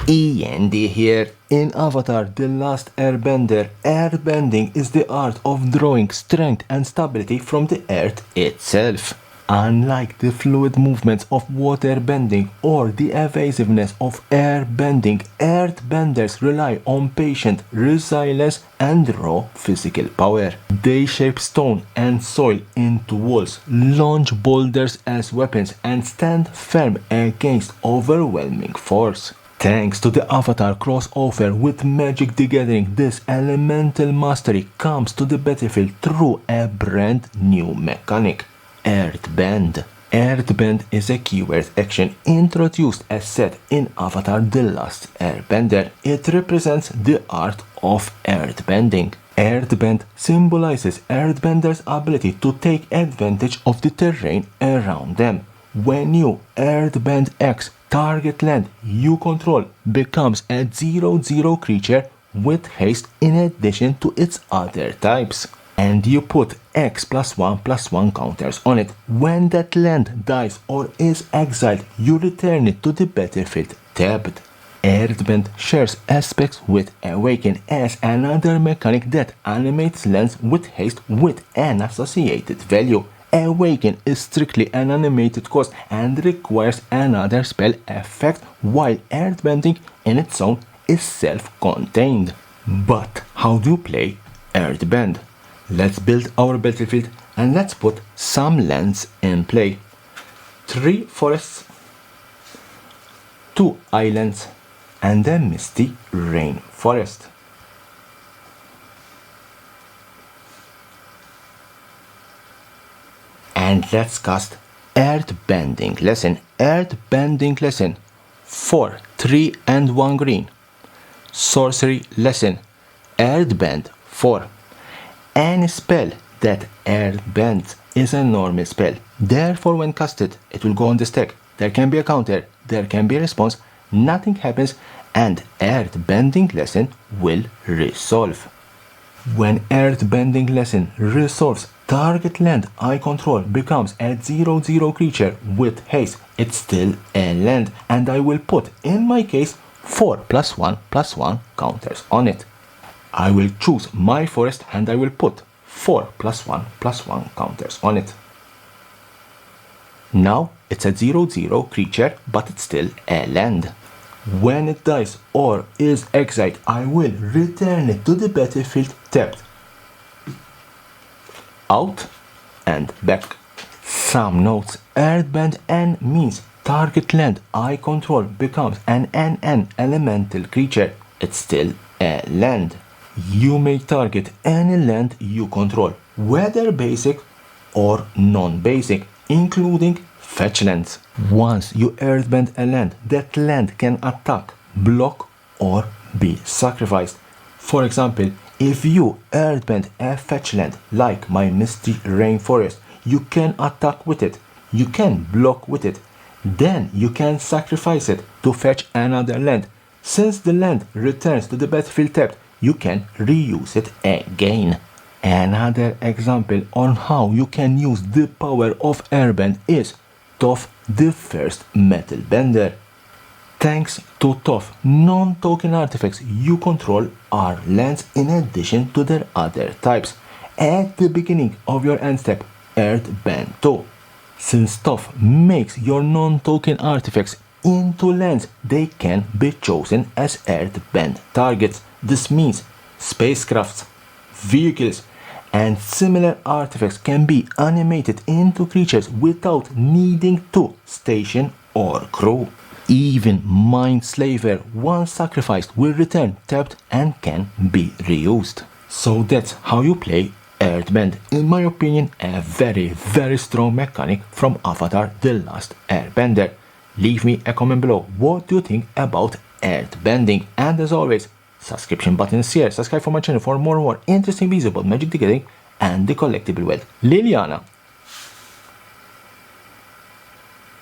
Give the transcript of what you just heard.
E.N.D here. In Avatar The Last Airbender, airbending is the art of drawing strength and stability from the earth itself. Unlike the fluid movements of waterbending or the evasiveness of airbending, earthbenders rely on patient resilience and raw physical power. They shape stone and soil into walls, launch boulders as weapons, and stand firm against overwhelming force. Thanks to the Avatar crossover with Magic the Gathering, this elemental mastery comes to the battlefield through a brand new mechanic, Earthbend. Earthbend is a keyword action introduced as set in Avatar The Last Airbender. It represents the art of earthbending. Earthbend symbolizes earthbenders' ability to take advantage of the terrain around them. When you Earthbend X, target land you control becomes a 0/0 creature with haste in addition to its other types. And you put X+1/+1 counters on it. When that land dies or is exiled, you return it to the battlefield tapped. Earthbend shares aspects with Awaken as another mechanic that animates lands with haste with an associated value. Awaken is strictly an animated cost and requires another spell effect, while Earthbending in its own is self-contained. But how do you play Earthbend? Let's build our battlefield and let's put some lands in play. 3 forests, 2 islands, and a misty rainforest. And let's cast Earthbending Lesson. Earthbending Lesson. 4, 3 and 1 green. Sorcery Lesson. Earthbend 4. Any spell that earthbends is a normal spell. Therefore, when casted, it will go on the stack. There can be a counter, there can be a response, nothing happens, and Earthbending Lesson will resolve. When Earthbending Lesson resolves, target land I control becomes a 0/0 creature with haste. It's still a land, and I will put, in my case, 4+1/+1 counters on it. I will choose my forest and I will put 4+1/+1 counters on it. Now it's a 0/0 creature, but it's still a land. When it dies or is exiled, I will return it to the battlefield tapped. Out and back. Some notes. Earthbend N means target land I control becomes an NN elemental creature. It's still a land. You may target any land you control, whether basic or non-basic, including fetch lands. Once you Earthbend a land, that land can attack, block, or be sacrificed. For example, if you Earthbend a fetch land like my misty rainforest, you can attack with it, you can block with it, then you can sacrifice it to fetch another land. Since the land returns to the battlefield tapped, you can reuse it again. Another example on how you can use the power of Airbend is Toph, the first metal bender. Thanks to Toph, non-token artifacts you control are lands in addition to their other types. At the beginning of your end step, Earthbend 2. Since Toph makes your non-token artifacts into lands, they can be chosen as Earthbend targets. This means spacecrafts, vehicles, and similar artifacts can be animated into creatures without needing to station or crew. Even Mindslaver, once sacrificed, will return tapped and can be reused. So that's how you play Earthbend. In my opinion, a very strong mechanic from Avatar The Last Airbender. Leave me a comment below. What do you think about Earthbending? And as always, subscription button is here. Subscribe for my channel for more interesting videos about Magic the Gathering and the collectible world. Liliana.